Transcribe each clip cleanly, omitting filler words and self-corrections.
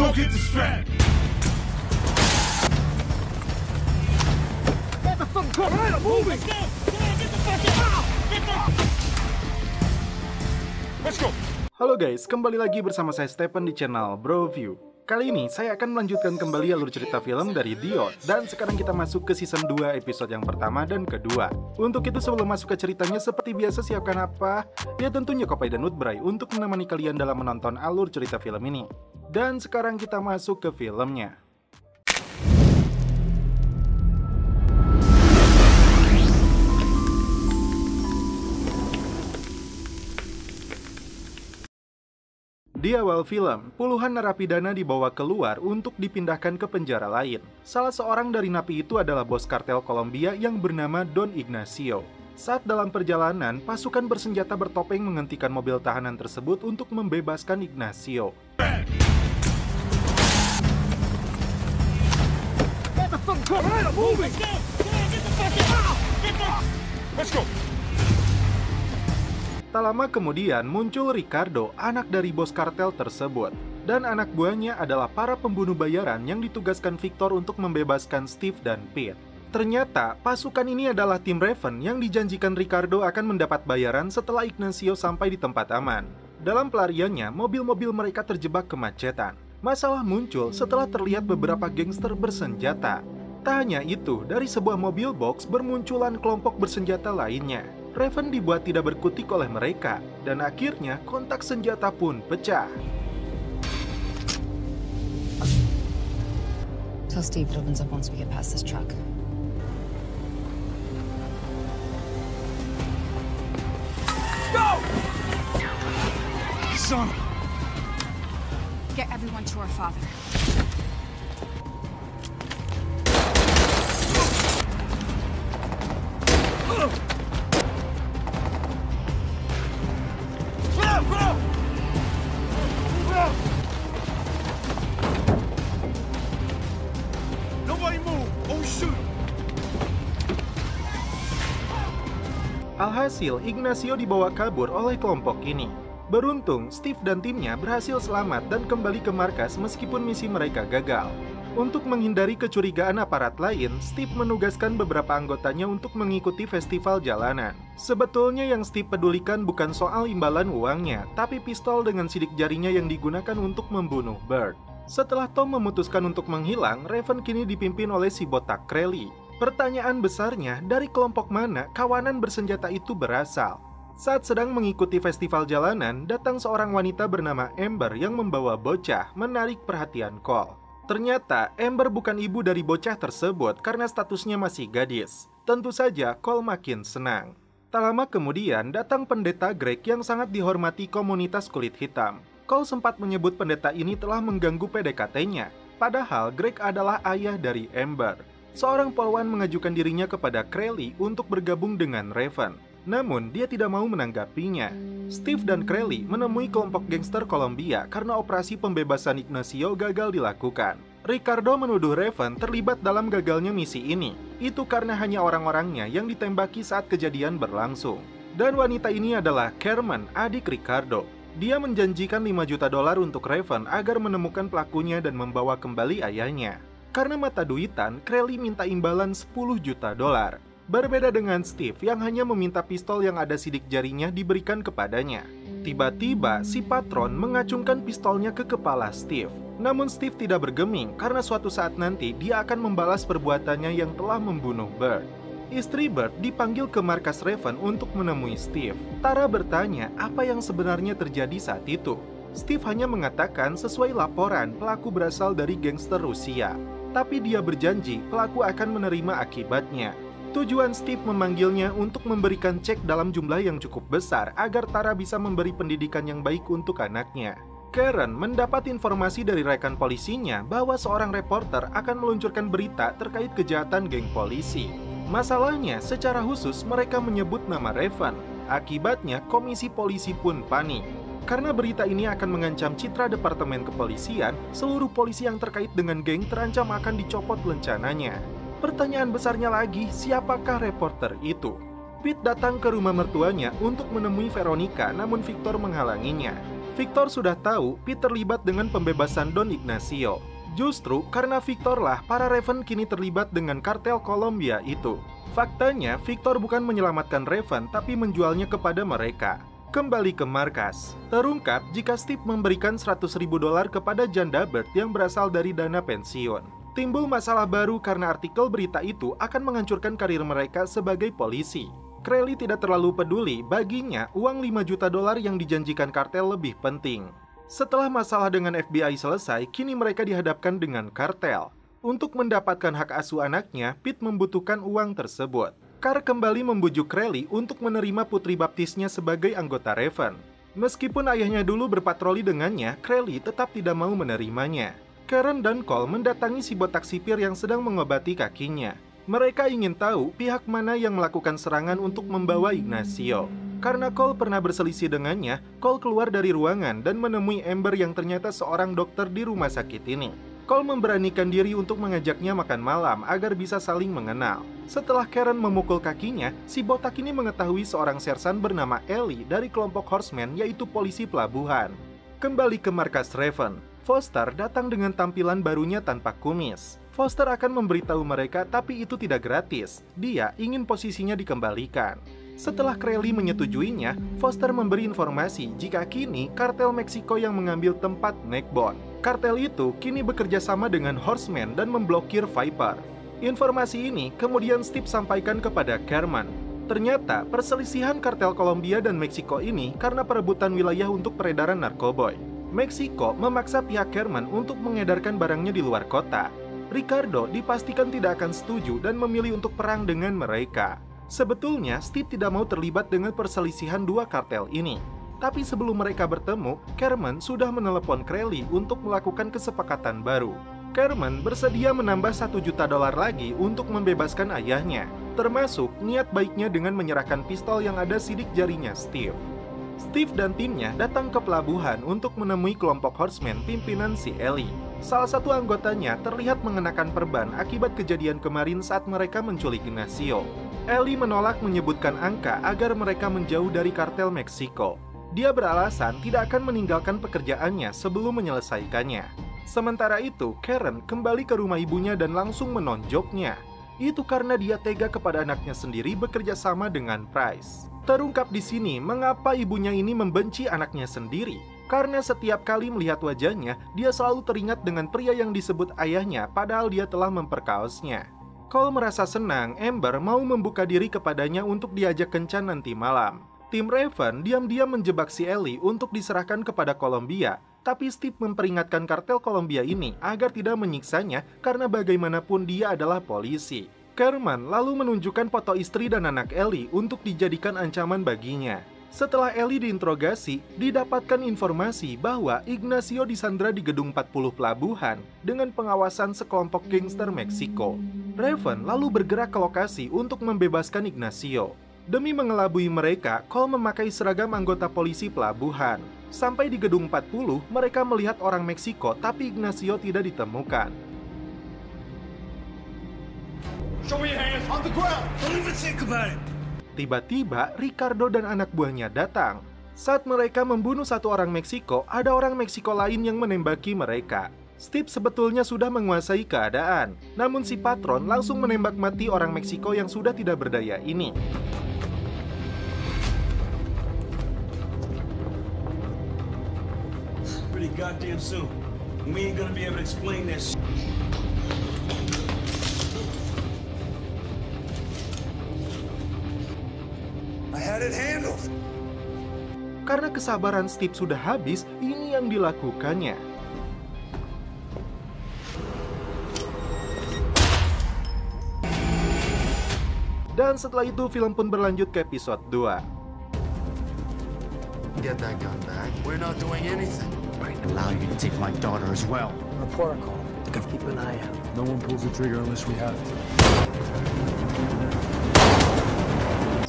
Go get the strap. Get the fucking car. Right, I'm moving. Let's go. Come on, get the fucking out. Get the... Let's go. Halo guys, kembali lagi bersama saya Stephen di channel Bro View. Kali ini saya akan melanjutkan kembali alur cerita film dari Dior. Dan sekarang kita masuk ke season 2 episode yang pertama dan kedua. Untuk itu sebelum masuk ke ceritanya, seperti biasa siapkan apa? Ya tentunya kopi dan Woodbray untuk menemani kalian dalam menonton alur cerita film ini. Dan sekarang kita masuk ke filmnya. Di awal film, puluhan narapidana dibawa keluar untuk dipindahkan ke penjara lain. Salah seorang dari napi itu adalah bos kartel Kolombia yang bernama Don Ignacio. Saat dalam perjalanan, pasukan bersenjata bertopeng menghentikan mobil tahanan tersebut untuk membebaskan Ignacio. Get the fucking car. Right, I'm moving. Let's go. Come on, get the fucking out. Get the... Let's go. Tak lama kemudian muncul Ricardo, anak dari bos kartel tersebut. Dan anak buahnya adalah para pembunuh bayaran yang ditugaskan Victor untuk membebaskan Steve dan Pete. Ternyata pasukan ini adalah tim Raven yang dijanjikan Ricardo akan mendapat bayaran setelah Ignacio sampai di tempat aman. Dalam pelariannya, mobil-mobil mereka terjebak kemacetan. Masalah muncul setelah terlihat beberapa gangster bersenjata. Tak hanya itu, dari sebuah mobil box bermunculan kelompok bersenjata lainnya. Raven dibuat tidak berkutik oleh mereka, dan akhirnya kontak senjata pun pecah. Tell Steve it opens up once we get past this truck. Go! Son. Get everyone to our father. Alhasil, Ignacio dibawa kabur oleh kelompok ini. Beruntung, Steve dan timnya berhasil selamat dan kembali ke markas meskipun misi mereka gagal. Untuk menghindari kecurigaan aparat lain, Steve menugaskan beberapa anggotanya untuk mengikuti festival jalanan. Sebetulnya yang Steve pedulikan bukan soal imbalan uangnya, tapi pistol dengan sidik jarinya yang digunakan untuk membunuh Bird. Setelah Tom memutuskan untuk menghilang, Raven kini dipimpin oleh si botak Crowley. Pertanyaan besarnya, dari kelompok mana kawanan bersenjata itu berasal? Saat sedang mengikuti festival jalanan, datang seorang wanita bernama Amber yang membawa bocah, menarik perhatian Cole. Ternyata, Amber bukan ibu dari bocah tersebut karena statusnya masih gadis. Tentu saja, Cole makin senang. Tak lama kemudian, datang pendeta Greg yang sangat dihormati komunitas kulit hitam. Cole sempat menyebut pendeta ini telah mengganggu PDKT-nya, padahal Greg adalah ayah dari Amber. Seorang polwan mengajukan dirinya kepada Crowley untuk bergabung dengan Raven. Namun, dia tidak mau menanggapinya. Steve dan Crowley menemui kelompok gangster Kolombia karena operasi pembebasan Ignacio gagal dilakukan. Ricardo menuduh Raven terlibat dalam gagalnya misi ini. Itu karena hanya orang-orangnya yang ditembaki saat kejadian berlangsung. Dan wanita ini adalah Carmen, adik Ricardo. Dia menjanjikan $5 juta untuk Raven agar menemukan pelakunya dan membawa kembali ayahnya. Karena mata duitan, Crowley minta imbalan $10 juta. Berbeda dengan Steve yang hanya meminta pistol yang ada sidik jarinya diberikan kepadanya. Tiba-tiba, si patron mengacungkan pistolnya ke kepala Steve. Namun Steve tidak bergeming karena suatu saat nanti dia akan membalas perbuatannya yang telah membunuh Bird. Istri Bird dipanggil ke markas Raven untuk menemui Steve. Tara bertanya apa yang sebenarnya terjadi saat itu. Steve hanya mengatakan sesuai laporan pelaku berasal dari gangster Rusia. Tapi dia berjanji pelaku akan menerima akibatnya. Tujuan Steve memanggilnya untuk memberikan cek dalam jumlah yang cukup besar agar Tara bisa memberi pendidikan yang baik untuk anaknya. Karen mendapat informasi dari rekan polisinya bahwa seorang reporter akan meluncurkan berita terkait kejahatan geng polisi. Masalahnya, secara khusus mereka menyebut nama Raven. Akibatnya, komisi polisi pun panik. Karena berita ini akan mengancam citra Departemen Kepolisian, seluruh polisi yang terkait dengan geng terancam akan dicopot lencananya. Pertanyaan besarnya lagi, siapakah reporter itu? Pete datang ke rumah mertuanya untuk menemui Veronica, namun Victor menghalanginya. Victor sudah tahu Pete terlibat dengan pembebasan Don Ignacio. Justru karena Victor lah para Raven kini terlibat dengan kartel Colombia itu. Faktanya, Victor bukan menyelamatkan Raven tapi menjualnya kepada mereka. Kembali ke markas, terungkap jika Steve memberikan $100.000 kepada janda Bird yang berasal dari dana pensiun. Timbul masalah baru karena artikel berita itu akan menghancurkan karir mereka sebagai polisi. Crowley tidak terlalu peduli, baginya uang $5 juta yang dijanjikan kartel lebih penting. Setelah masalah dengan FBI selesai, kini mereka dihadapkan dengan kartel. Untuk mendapatkan hak asuh anaknya, Pete membutuhkan uang tersebut. Carr kembali membujuk Crowley untuk menerima putri baptisnya sebagai anggota Raven. Meskipun ayahnya dulu berpatroli dengannya, Crowley tetap tidak mau menerimanya. Karen dan Cole mendatangi si botak sipir yang sedang mengobati kakinya. Mereka ingin tahu pihak mana yang melakukan serangan untuk membawa Ignacio. Karena Cole pernah berselisih dengannya, Cole keluar dari ruangan dan menemui Amber yang ternyata seorang dokter di rumah sakit ini. Cole memberanikan diri untuk mengajaknya makan malam agar bisa saling mengenal. Setelah Karen memukul kakinya, si botak ini mengetahui seorang sersan bernama Ellie dari kelompok Horseman, yaitu polisi pelabuhan. Kembali ke markas Raven, Foster datang dengan tampilan barunya tanpa kumis. Foster akan memberitahu mereka tapi itu tidak gratis. Dia ingin posisinya dikembalikan. Setelah Crowley menyetujuinya, Foster memberi informasi jika kini kartel Meksiko yang mengambil tempat Neckbone. Kartel itu kini bekerja sama dengan Horseman dan memblokir Viper. Informasi ini kemudian Steve sampaikan kepada Kerman. Ternyata perselisihan kartel Colombia dan Meksiko ini karena perebutan wilayah untuk peredaran narkoboy. Meksiko memaksa pihak Kerman untuk mengedarkan barangnya di luar kota. Ricardo dipastikan tidak akan setuju dan memilih untuk perang dengan mereka. Sebetulnya, Steve tidak mau terlibat dengan perselisihan dua kartel ini. Tapi sebelum mereka bertemu, Kerman sudah menelepon Crowley untuk melakukan kesepakatan baru. Kerman bersedia menambah $1 juta lagi untuk membebaskan ayahnya, termasuk niat baiknya dengan menyerahkan pistol yang ada sidik jarinya Steve. Steve dan timnya datang ke pelabuhan untuk menemui kelompok Horseman pimpinan si Ellie. Salah satu anggotanya terlihat mengenakan perban akibat kejadian kemarin saat mereka menculik Ignacio. Ellie menolak menyebutkan angka agar mereka menjauh dari kartel Meksiko. Dia beralasan tidak akan meninggalkan pekerjaannya sebelum menyelesaikannya. Sementara itu, Karen kembali ke rumah ibunya dan langsung menonjoknya. Itu karena dia tega kepada anaknya sendiri bekerja sama dengan Price. Terungkap di sini mengapa ibunya ini membenci anaknya sendiri. Karena setiap kali melihat wajahnya, dia selalu teringat dengan pria yang disebut ayahnya padahal dia telah memperkaosnya. Cole merasa senang Amber mau membuka diri kepadanya untuk diajak kencan nanti malam. Tim Raven diam-diam menjebak si Ellie untuk diserahkan kepada Colombia, tapi Steve memperingatkan kartel Colombia ini agar tidak menyiksanya karena bagaimanapun dia adalah polisi. Kerman lalu menunjukkan foto istri dan anak Ellie untuk dijadikan ancaman baginya. Setelah Ellie diinterogasi, didapatkan informasi bahwa Ignacio disandra di gedung 40 pelabuhan dengan pengawasan sekelompok gangster Meksiko. Raven lalu bergerak ke lokasi untuk membebaskan Ignacio. Demi mengelabui mereka, Cole memakai seragam anggota polisi pelabuhan. Sampai di gedung 40, mereka melihat orang Meksiko tapi Ignacio tidak ditemukan. Show me your hands on the ground. Don't even think about it. Tiba-tiba, Ricardo dan anak buahnya datang. Saat mereka membunuh satu orang Meksiko, ada orang Meksiko lain yang menembaki mereka. Steve sebetulnya sudah menguasai keadaan, namun si patron langsung menembak mati orang Meksiko yang sudah tidak berdaya ini. Pretty goddamn soon. We ain't gonna be able to explain this. I had it handled. Karena kesabaran Steve sudah habis, ini yang dilakukannya. Dan setelah itu film pun berlanjut ke episode 2. Get that gun back. We're not doing anything. I allow you to take my daughter as well. Our protocol. Keep an eye out. No one pulls the trigger unless we have to.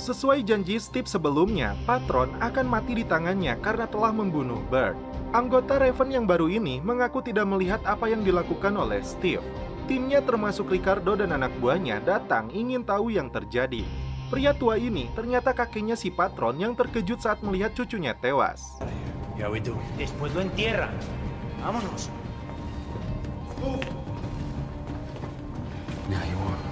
Sesuai janji Steve sebelumnya, patron akan mati di tangannya karena telah membunuh Bird. Anggota Raven yang baru ini mengaku tidak melihat apa yang dilakukan oleh Steve. Timnya termasuk Ricardo dan anak buahnya datang ingin tahu yang terjadi. Pria tua ini ternyata kakeknya si patron yang terkejut saat melihat cucunya tewas. Yeah, we do. Después lo entierran. Vámonos. Now you are.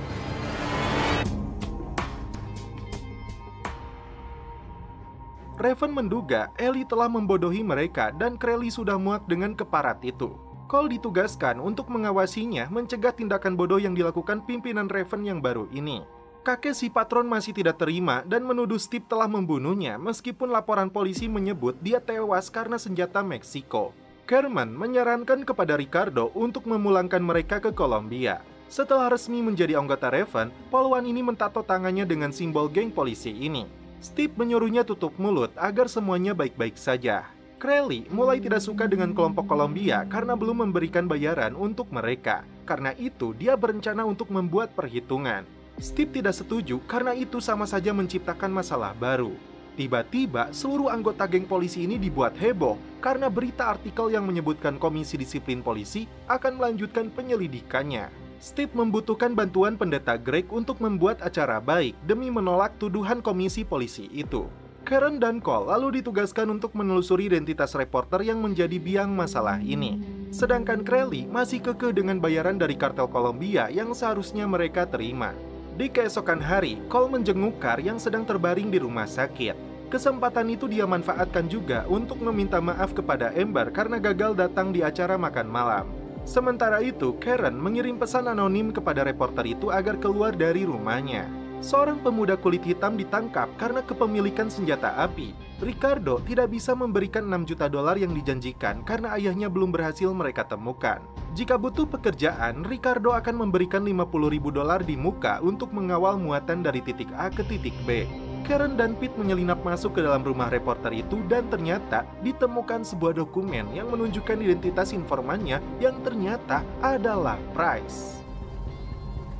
Raven menduga Ellie telah membodohi mereka dan Crowley sudah muak dengan keparat itu. Cole ditugaskan untuk mengawasinya mencegah tindakan bodoh yang dilakukan pimpinan Raven yang baru ini. Kakek si patron masih tidak terima dan menuduh Steve telah membunuhnya meskipun laporan polisi menyebut dia tewas karena senjata Meksiko. Kerman menyarankan kepada Ricardo untuk memulangkan mereka ke Colombia. Setelah resmi menjadi anggota Raven, polwan ini mentato tangannya dengan simbol geng polisi ini. Steve menyuruhnya tutup mulut agar semuanya baik-baik saja. Crowley mulai tidak suka dengan kelompok Colombia karena belum memberikan bayaran untuk mereka. Karena itu, dia berencana untuk membuat perhitungan. Steve tidak setuju karena itu sama saja menciptakan masalah baru. Tiba-tiba, seluruh anggota geng polisi ini dibuat heboh karena berita artikel yang menyebutkan Komisi Disiplin Polisi akan melanjutkan penyelidikannya. Steve membutuhkan bantuan pendeta Greg untuk membuat acara baik demi menolak tuduhan komisi polisi itu. Karen dan Cole lalu ditugaskan untuk menelusuri identitas reporter yang menjadi biang masalah ini. Sedangkan Crowley masih kekeh dengan bayaran dari kartel Colombia yang seharusnya mereka terima. Di keesokan hari, Cole menjenguk Carr yang sedang terbaring di rumah sakit. Kesempatan itu dia manfaatkan juga untuk meminta maaf kepada Amber karena gagal datang di acara makan malam. Sementara itu, Karen mengirim pesan anonim kepada reporter itu agar keluar dari rumahnya. Seorang pemuda kulit hitam ditangkap karena kepemilikan senjata api. Ricardo tidak bisa memberikan $6 juta yang dijanjikan karena ayahnya belum berhasil mereka temukan. Jika butuh pekerjaan, Ricardo akan memberikan $50.000 di muka untuk mengawal muatan dari titik A ke titik B. Karen dan Pete menyelinap masuk ke dalam rumah reporter itu dan ternyata ditemukan sebuah dokumen yang menunjukkan identitas informannya yang ternyata adalah Price.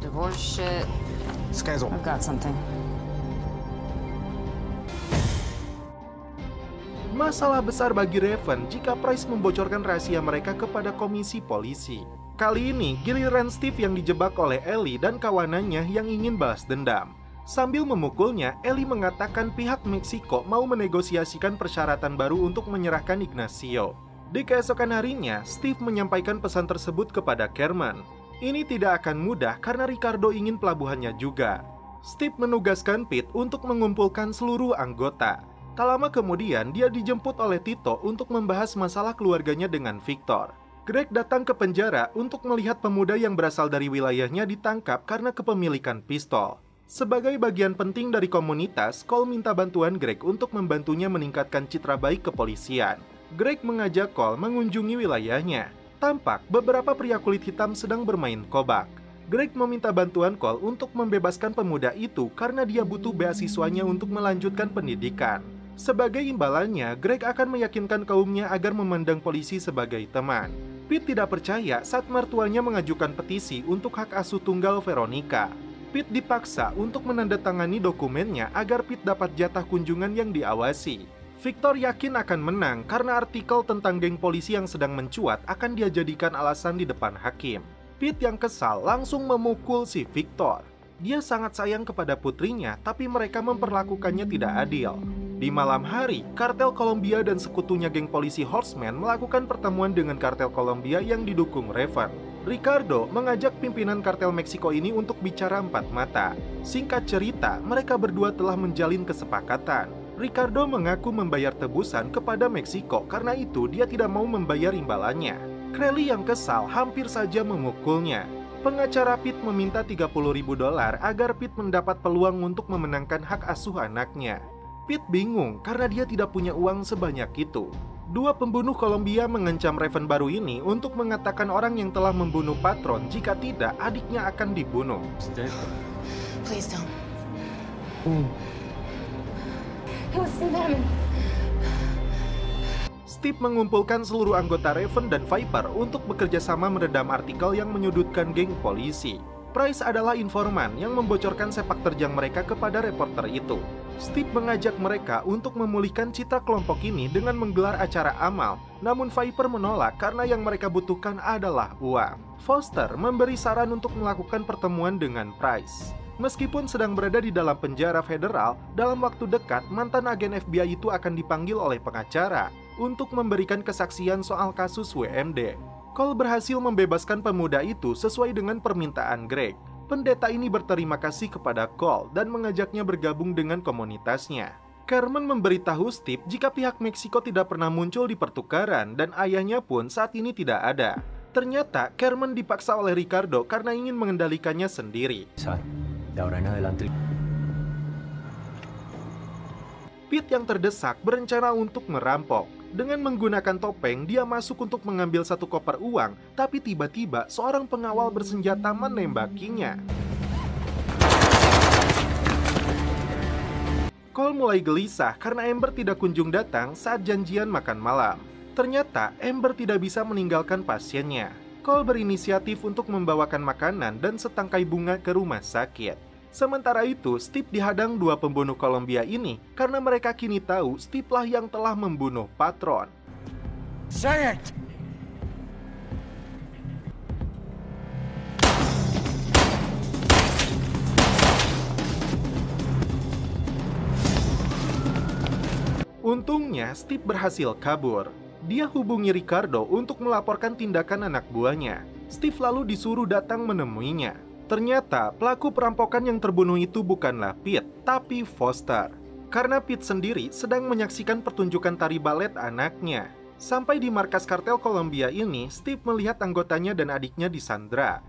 Divorce shit. This guy's I've got something. Masalah besar bagi Raven jika Price membocorkan rahasia mereka kepada komisi polisi. Kali ini giliran Steve yang dijebak oleh Ellie dan kawanannya yang ingin balas dendam. Sambil memukulnya, Ellie mengatakan pihak Meksiko mau menegosiasikan persyaratan baru untuk menyerahkan Ignacio. Di keesokan harinya, Steve menyampaikan pesan tersebut kepada Kerman. Ini tidak akan mudah karena Ricardo ingin pelabuhannya juga. Steve menugaskan Pete untuk mengumpulkan seluruh anggota. Tak lama kemudian, dia dijemput oleh Tito untuk membahas masalah keluarganya dengan Victor. Greg datang ke penjara untuk melihat pemuda yang berasal dari wilayahnya ditangkap karena kepemilikan pistol. Sebagai bagian penting dari komunitas, Cole minta bantuan Greg untuk membantunya meningkatkan citra baik kepolisian. Greg mengajak Cole mengunjungi wilayahnya. Tampak beberapa pria kulit hitam sedang bermain kobak. Greg meminta bantuan Cole untuk membebaskan pemuda itu karena dia butuh beasiswanya untuk melanjutkan pendidikan. Sebagai imbalannya, Greg akan meyakinkan kaumnya agar memandang polisi sebagai teman. Pete tidak percaya saat mertuanya mengajukan petisi untuk hak asuh tunggal Veronica. Pete dipaksa untuk menandatangani dokumennya agar Pete dapat jatah kunjungan yang diawasi. Victor yakin akan menang karena artikel tentang geng polisi yang sedang mencuat akan dia jadikan alasan di depan hakim. Pete yang kesal langsung memukul si Victor. Dia sangat sayang kepada putrinya, tapi mereka memperlakukannya tidak adil. Di malam hari, kartel Colombia dan sekutunya geng polisi Horseman melakukan pertemuan dengan kartel Colombia yang didukung Raven. Ricardo mengajak pimpinan kartel Meksiko ini untuk bicara empat mata. Singkat cerita, mereka berdua telah menjalin kesepakatan. Ricardo mengaku membayar tebusan kepada Meksiko, karena itu dia tidak mau membayar imbalannya. Crowley yang kesal hampir saja memukulnya. Pengacara Pete meminta $30.000 agar Pete mendapat peluang untuk memenangkan hak asuh anaknya. Pete bingung karena dia tidak punya uang sebanyak itu. Dua pembunuh Colombia mengancam Raven baru ini untuk mengatakan orang yang telah membunuh patron, jika tidak adiknya akan dibunuh. Please don't. It was Steve Hammond. Steve mengumpulkan seluruh anggota Raven dan Viper untuk bekerja sama meredam artikel yang menyudutkan geng polisi. Price adalah informan yang membocorkan sepak terjang mereka kepada reporter itu. Steve mengajak mereka untuk memulihkan citra kelompok ini dengan menggelar acara amal, namun Viper menolak karena yang mereka butuhkan adalah uang. Foster memberi saran untuk melakukan pertemuan dengan Price. Meskipun sedang berada di dalam penjara federal, dalam waktu dekat mantan agen FBI itu akan dipanggil oleh pengacara untuk memberikan kesaksian soal kasus WMD. Cole berhasil membebaskan pemuda itu sesuai dengan permintaan Greg. Pendeta ini berterima kasih kepada Cole dan mengajaknya bergabung dengan komunitasnya. Carmen memberitahu Steve jika pihak Meksiko tidak pernah muncul di pertukaran dan ayahnya pun saat ini tidak ada. Ternyata Carmen dipaksa oleh Ricardo karena ingin mengendalikannya sendiri. Pete yang terdesak berencana untuk merampok. Dengan menggunakan topeng, dia masuk untuk mengambil satu koper uang, tapi tiba-tiba seorang pengawal bersenjata menembakinya. Cole mulai gelisah karena Amber tidak kunjung datang saat janjian makan malam. Ternyata Amber tidak bisa meninggalkan pasiennya. Cole berinisiatif untuk membawakan makanan dan setangkai bunga ke rumah sakit. Sementara itu, Steve dihadang dua pembunuh Kolombia ini karena mereka kini tahu Steve lah yang telah membunuh patron. Say it! Untungnya, Steve berhasil kabur. Dia hubungi Ricardo untuk melaporkan tindakan anak buahnya. Steve lalu disuruh datang menemuinya. Ternyata pelaku perampokan yang terbunuh itu bukanlah Pete, tapi Foster. Karena Pete sendiri sedang menyaksikan pertunjukan tari balet anaknya. Sampai di markas kartel Kolombia ini, Steve melihat anggotanya dan adiknya disandra.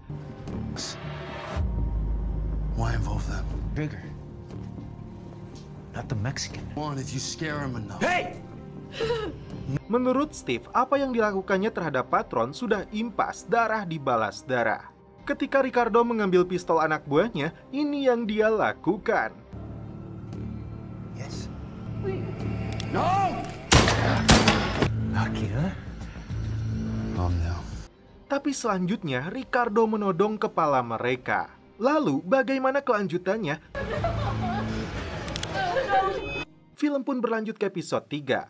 Why involve them? Trigger. Not the Mexican. One, if you scare him enough. Hey! Menurut Steve, apa yang dilakukannya terhadap patron sudah impas, darah dibalas darah. Ketika Ricardo mengambil pistol anak buahnya, ini yang dia lakukan. Yes. No! Lucky, huh? No. Tapi selanjutnya, Ricardo menodong kepala mereka. Lalu, bagaimana kelanjutannya? Film pun berlanjut ke episode 3.